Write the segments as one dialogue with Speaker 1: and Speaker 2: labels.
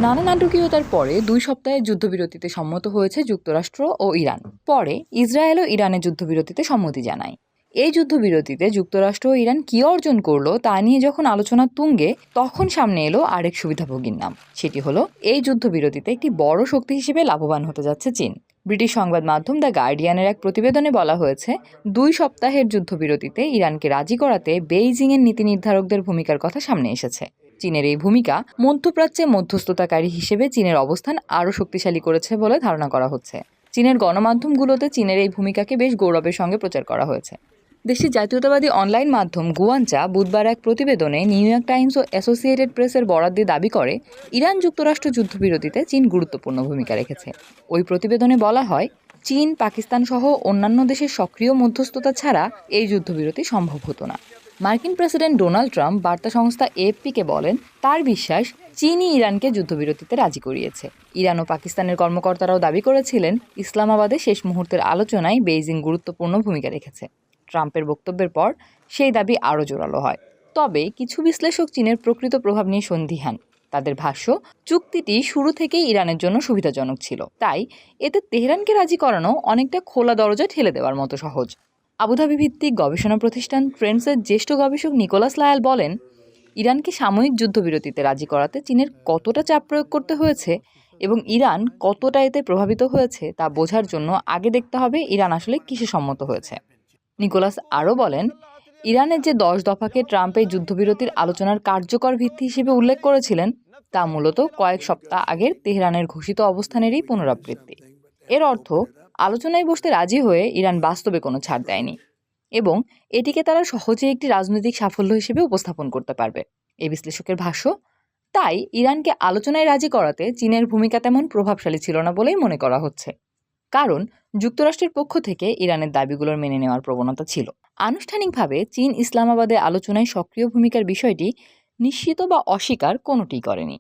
Speaker 1: নানা নাটকীয়তার পরে 2 সপ্তাহের যুদ্ধবিরতিতে সম্মত হয়েছে যুক্তরাষ্ট্র ও ইরান। পরে ইসরায়েল ও ইরানের যুদ্ধবিরতিতে সম্মতি জানায়। এই যুদ্ধবিরতিতে যুক্তরাষ্ট্র ও ইরান কী অর্জন করলো তা নিয়ে যখন আলোচনা তুঙ্গে, তখন সামনে এলো আরেক সুবিধাভোগীর নাম। সেটি হলো, এই যুদ্ধবিরতিতে একটি বড় শক্তি হিসেবে লাভবান হতে যাচ্ছে চীন। ব্রিটিশ সংবাদ মাধ্যম দ্য গার্ডিয়ানের এক প্রতিবেদনে বলা হয়েছে, 2 সপ্তাহের যুদ্ধবিরতিতে ইরানকে রাজি করাতে বেইজিংয়ের নীতি নির্ধারকদের ভূমিকার কথা সামনে এসেছে। চীনের এই ভূমিকা মধ্যপ্রাচ্যে মধ্যস্থতাকারী হিসেবে চীনের অবস্থান আরও শক্তিশালী করেছে বলে ধারণা করা হচ্ছে। চীনের গণমাধ্যমগুলোতে চীনের এই ভূমিকাকে বেশ গৌরবের সঙ্গে প্রচার করা হয়েছে। দেশটির জাতীয়তাবাদী অনলাইন মাধ্যম গুয়ানচা বুধবার এক প্রতিবেদনে নিউ ইয়র্ক টাইমস ও অ্যাসোসিয়েটেড প্রেসের বরাত দিয়ে দাবি করে, ইরান যুক্তরাষ্ট্র যুদ্ধবিরতিতে চীন গুরুত্বপূর্ণ ভূমিকা রেখেছে। ওই প্রতিবেদনে বলা হয়, চীন, পাকিস্তান সহ অন্যান্য দেশের সক্রিয় মধ্যস্থতা ছাড়া এই যুদ্ধবিরতি সম্ভব হতো না। মার্কিন প্রেসিডেন্ট ডোনাল্ড ট্রাম্প বার্তা সংস্থা এএফপিকে বলেন, তার বিশ্বাস চীনই ইরানকে যুদ্ধবিরতিতে রাজি করিয়েছে। ইরান ও পাকিস্তানের কর্মকর্তারাও দাবি করেছিলেন, ইসলামাবাদে শেষ মুহূর্তের আলোচনায় বেইজিং গুরুত্বপূর্ণ ভূমিকা রেখেছে। ট্রাম্পের বক্তব্যের পর সেই দাবি আরও জোরালো হয়। তবে কিছু বিশ্লেষক চীনের প্রকৃত প্রভাব নিয়ে সন্দিহান। তাদের ভাষ্য, চুক্তিটি শুরু থেকেই ইরানের জন্য সুবিধাজনক ছিল, তাই এতে তেহরানকে রাজি করানো অনেকটা খোলা দরজা ঠেলে দেওয়ার মতো সহজ। আবুধাবি ভিত্তিক গবেষণা প্রতিষ্ঠান ট্রেন্ডসের জ্যেষ্ঠ গবেষক নিকোলাস লায়াল বলেন, ইরানকে সাময়িক যুদ্ধবিরতিতে রাজি করাতে চীনের কতটা চাপ প্রয়োগ করতে হয়েছে এবং ইরান কতটা এতে প্রভাবিত হয়েছে তা বোঝার জন্য আগে দেখতে হবে ইরান আসলে কিসে সম্মত হয়েছে। নিকোলাস আরও বলেন, ইরানের যে 10 দফাকে ট্রাম্প এই যুদ্ধবিরতির আলোচনার কার্যকর ভিত্তি হিসেবে উল্লেখ করেছিলেন, তা মূলত কয়েক সপ্তাহ আগের তেহরানের ঘোষিত অবস্থানেরই পুনরাবৃত্তি। এর অর্থ, আলোচনায় বসতে রাজি হয়ে ইরান বাস্তবে কোনো ছাড় দেয়নি এবং এটিকে তারা সহজে একটি রাজনৈতিক সাফল্য হিসেবে উপস্থাপন করতে পারবে। এই বিশ্লেষকের ভাষ্য, তাই ইরানকে আলোচনায় রাজি করাতে চীনের ভূমিকা তেমন প্রভাবশালী ছিল না বলেই মনে করা হচ্ছে। কারণ যুক্তরাষ্ট্রের পক্ষ থেকে ইরানের দাবিগুলোর মেনে নেওয়ার প্রবণতা ছিল। আনুষ্ঠানিকভাবে চীন ইসলামাবাদে আলোচনায় সক্রিয় ভূমিকার বিষয়টি নিশ্চিত বা অস্বীকার কোনোটিই করেনি।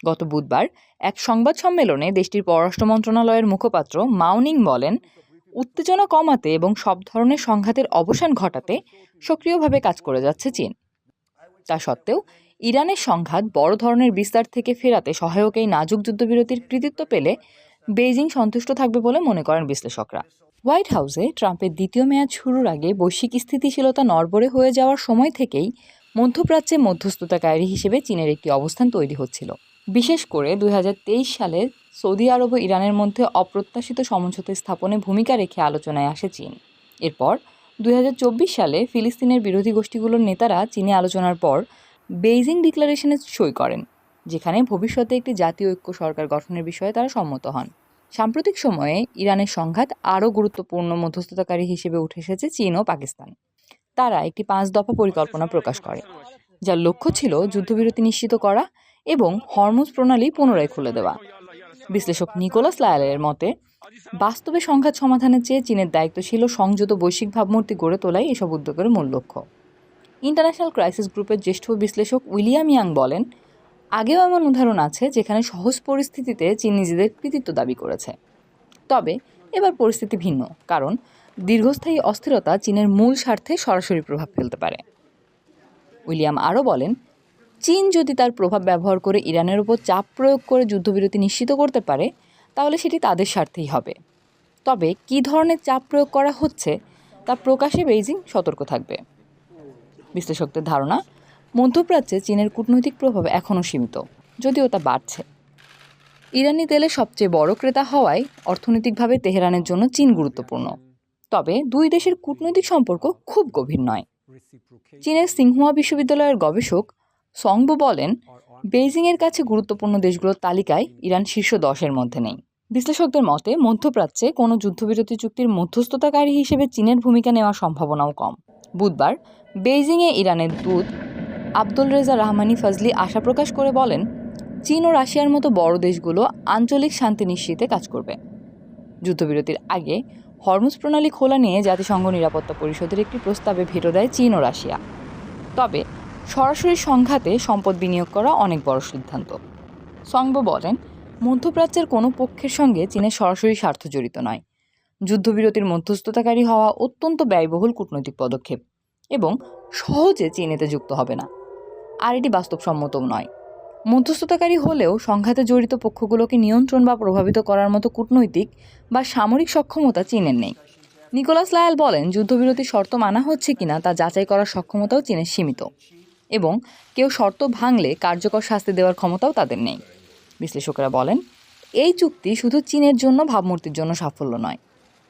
Speaker 1: গত বুধবার এক সংবাদ সম্মেলনে দেশটির পররাষ্ট্র মন্ত্রণালয়ের মুখপাত্র মাওনিং বলেন, উত্তেজনা কমাতে এবং সব ধরনের সংঘাতের অবসান ঘটাতে সক্রিয়ভাবে কাজ করে যাচ্ছে চীন। তা সত্ত্বেও ইরানের সংঘাত বড় ধরনের বিস্তার থেকে ফেরাতে সহায়ক এই নাজুক যুদ্ধবিরতির কৃতিত্ব পেলে বেইজিং সন্তুষ্ট থাকবে বলে মনে করেন বিশ্লেষকরা। হোয়াইট হাউসে ট্রাম্পের দ্বিতীয় মেয়াদ শুরুর আগে বৈশ্বিক স্থিতিশীলতা নড়বড়ে হয়ে যাওয়ার সময় থেকেই মধ্যপ্রাচ্যে মধ্যস্থতাকারী হিসেবে চীনের একটি অবস্থান তৈরি হচ্ছিল। বিশেষ করে 2023 সালে সৌদি আরব ও ইরানের মধ্যে অপ্রত্যাশিত সমঝোতা স্থাপনে ভূমিকা রেখে আলোচনায় আসে চীন। এরপর 2024 সালে ফিলিস্তিনের বিরোধী গোষ্ঠীগুলোর নেতারা চীনে আলোচনার পর বেইজিং ডিক্লারেশনে সই করেন, যেখানে ভবিষ্যতে একটি জাতীয় ঐক্য সরকার গঠনের বিষয়ে তারা সম্মত হন। সাম্প্রতিক সময়ে ইরানের সংঘাত আরও গুরুত্বপূর্ণ মধ্যস্থতাকারী হিসেবে উঠে এসেছে চীন ও পাকিস্তান। তারা একটি 5 দফা পরিকল্পনা প্রকাশ করে, যার লক্ষ্য ছিল যুদ্ধবিরতি নিশ্চিত করা এবং হরমুজ প্রণালী পুনরায় খুলে দেওয়া। বিশ্লেষক নিকোলাস লায়ালের মতে, বাস্তবে সংঘাত সমাধানের চেয়ে চীনের দায়িত্ব ছিল সংযত বৈশ্বিক ভাবমূর্তি গড়ে তোলাই এসব উদ্যোগের মূল লক্ষ্য। ইন্টারন্যাশনাল ক্রাইসিস গ্রুপের জ্যেষ্ঠ বিশ্লেষক উইলিয়াম ইয়াং বলেন, আগেও এমন উদাহরণ আছে যেখানে সহজ পরিস্থিতিতে চীন নিজেদের কৃতিত্ব দাবি করেছে। তবে এবার পরিস্থিতি ভিন্ন, কারণ দীর্ঘস্থায়ী অস্থিরতা চীনের মূল স্বার্থে সরাসরি প্রভাব ফেলতে পারে। উইলিয়াম আরও বলেন, চীন যদি তার প্রভাব ব্যবহার করে ইরানের উপর চাপ প্রয়োগ করে যুদ্ধবিরতি নিশ্চিত করতে পারে, তাহলে সেটি তাদের স্বার্থেই হবে। তবে কী ধরনের চাপ প্রয়োগ করা হচ্ছে তা প্রকাশে বেইজিং সতর্ক থাকবে। বিশ্লেষকদের ধারণা, মধ্যপ্রাচ্যে চীনের কূটনৈতিক প্রভাব এখনও সীমিত, যদিও তা বাড়ছে। ইরানি তেলের সবচেয়ে বড় ক্রেতা হওয়ায় অর্থনৈতিকভাবে তেহরানের জন্য চীন গুরুত্বপূর্ণ। তবে দুই দেশের কূটনৈতিক সম্পর্ক খুব গভীর নয়। চীনের সিংহুয়া বিশ্ববিদ্যালয়ের গবেষক সংবু বলেন, বেইজিংয়ের কাছে গুরুত্বপূর্ণ দেশগুলোর তালিকায় ইরান শীর্ষ 10-এর মধ্যে নেই। বিশ্লেষকদের মতে, মধ্যপ্রাচ্যে কোনো যুদ্ধবিরতি চুক্তির মধ্যস্থতাকারী হিসেবে চীনের ভূমিকা নেওয়ার সম্ভাবনাও কম। বুধবার বেইজিংয়ে ইরানের দূত আবদুল রেজা রাহমানি ফজলি আশা প্রকাশ করে বলেন, চীন ও রাশিয়ার মতো বড় দেশগুলো আঞ্চলিক শান্তি নিশ্চিতে কাজ করবে। যুদ্ধবিরতির আগে হরমুজ প্রণালী খোলা নিয়ে জাতিসংঘ নিরাপত্তা পরিষদের একটি প্রস্তাবে ভেটো দেয় চীন ও রাশিয়া। তবে সরাসরি সংঘাতে সম্পদ বিনিয়োগ করা অনেক বড় সিদ্ধান্ত। সংব বলেন, মধ্যপ্রাচ্যের কোনো পক্ষের সঙ্গে চীনের সরাসরি স্বার্থ জড়িত নয়। যুদ্ধবিরতির মধ্যস্থতাকারী হওয়া অত্যন্ত ব্যয়বহুল কূটনৈতিক পদক্ষেপ এবং সহজে চীন এতে যুক্ত হবে না, আর এটি বাস্তবসম্মতও নয়। মধ্যস্থতাকারী হলেও সংঘাতে জড়িত পক্ষগুলোকে নিয়ন্ত্রণ বা প্রভাবিত করার মতো কূটনৈতিক বা সামরিক সক্ষমতা চীনের নেই। নিকোলাস লায়াল বলেন, যুদ্ধবিরতির শর্ত মানা হচ্ছে কিনা তা যাচাই করার সক্ষমতাও চীনের সীমিত এবং কেউ শর্ত ভাঙলে কার্যকর শাস্তি দেওয়ার ক্ষমতাও তাদের নেই। বিশ্লেষকেরা বলেন, এই চুক্তি শুধু চীনের জন্য ভাবমূর্তির জন্য সাফল্য নয়।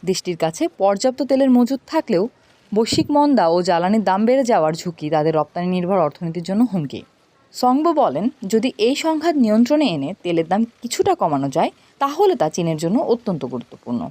Speaker 1: দেশটির কাছে পর্যাপ্ত তেলের মজুত থাকলেও বৈশ্বিক মন্দা ও জ্বালানির দাম বেড়ে যাওয়ার ঝুঁকি তাদের রপ্তানি নির্ভর অর্থনীতির জন্য হুমকি। সংব বলেন, যদি এই সংঘাত নিয়ন্ত্রণে এনে তেলের দাম কিছুটা কমানো যায় তাহলে তা চীনের জন্য অত্যন্ত গুরুত্বপূর্ণ।